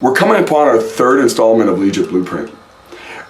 We're coming upon our third installment of Leadership Blueprint.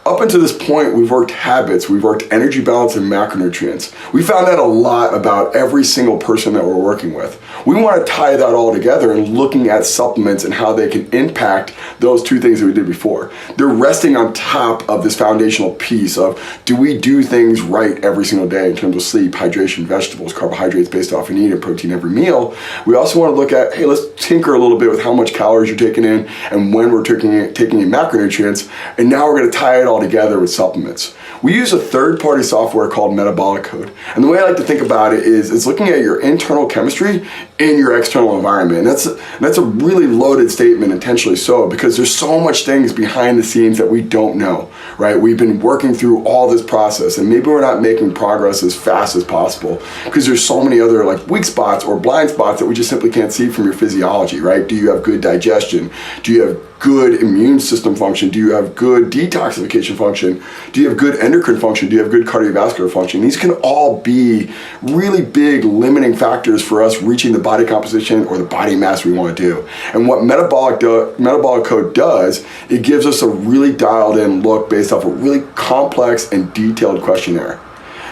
Up until this point, we've worked habits, we've worked energy balance and macronutrients. We found out a lot about every single person that we're working with. We want to tie that all together and looking at supplements and how they can impact those two things that we did before. They're resting on top of this foundational piece of, do we do things right every single day in terms of sleep, hydration, vegetables, carbohydrates based off you need, and protein every meal. We also want to look at, hey, let's tinker a little bit with how much calories you're taking in and when we're taking in macronutrients. And now we're going to tie it all together with supplements. We use a third-party software called Metabolic Code. And the way I like to think about it is it's looking at your internal chemistry in your external environment. And that's a really loaded statement, intentionally so, because there's so much things behind the scenes that we don't know, right? We've been working through all this process and maybe we're not making progress as fast as possible because there's so many other like weak spots or blind spots that we just simply can't see from your physiology, right? Do you have good digestion? Do you have good immune system function? Do you have good detoxification function? Do you have good endocrine function? Do you have good cardiovascular function? These can all be really big limiting factors for us reaching the body composition or the body mass we want to do. And what Metabolic Code does, it gives us a really dialed in look based off a really complex and detailed questionnaire.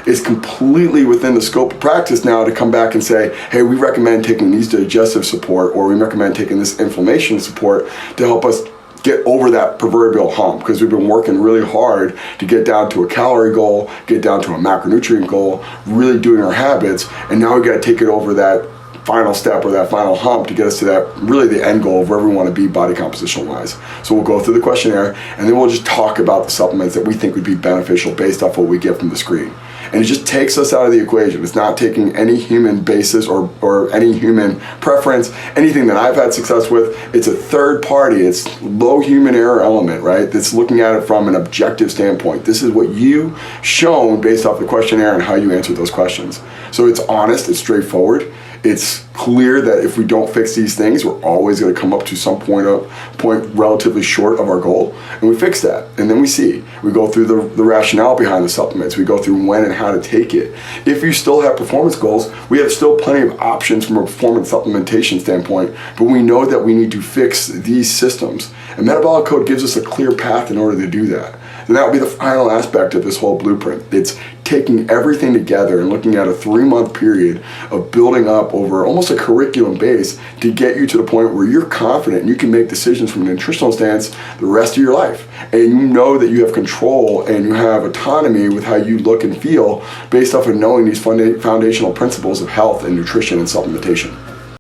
It's completely within the scope of practice now to come back and say, hey, we recommend taking these digestive support, or we recommend taking this inflammation support to help us get over that proverbial hump, because we've been working really hard to get down to a calorie goal, get down to a macronutrient goal, really doing our habits, and now we got to take it over that final step or that final hump to get us to that really the end goal of where we want to be body composition wise. So we'll go through the questionnaire and then we'll just talk about the supplements that we think would be beneficial based off what we get from the screen. And it just takes us out of the equation. It's not taking any human basis or any human preference, anything that I've had success with. It's a third party. It's low human error element, right? That's looking at it from an objective standpoint. This is what you shown based off the questionnaire and how you answered those questions. So it's honest, it's straightforward. It's clear that if we don't fix these things, we're always going to come up to some point relatively short of our goal, and we fix that. And then we go through the rationale behind the supplements. We go through when and how to take it. If you still have performance goals, we have still plenty of options from a performance supplementation standpoint, but we know that we need to fix these systems. And Metabolic Code gives us a clear path in order to do that. And that will be the final aspect of this whole blueprint. It's taking everything together and looking at a 3-month period of building up over almost a curriculum base to get you to the point where you're confident and you can make decisions from a nutritional stance the rest of your life. And you know that you have control and you have autonomy with how you look and feel based off of knowing these foundational principles of health and nutrition and supplementation.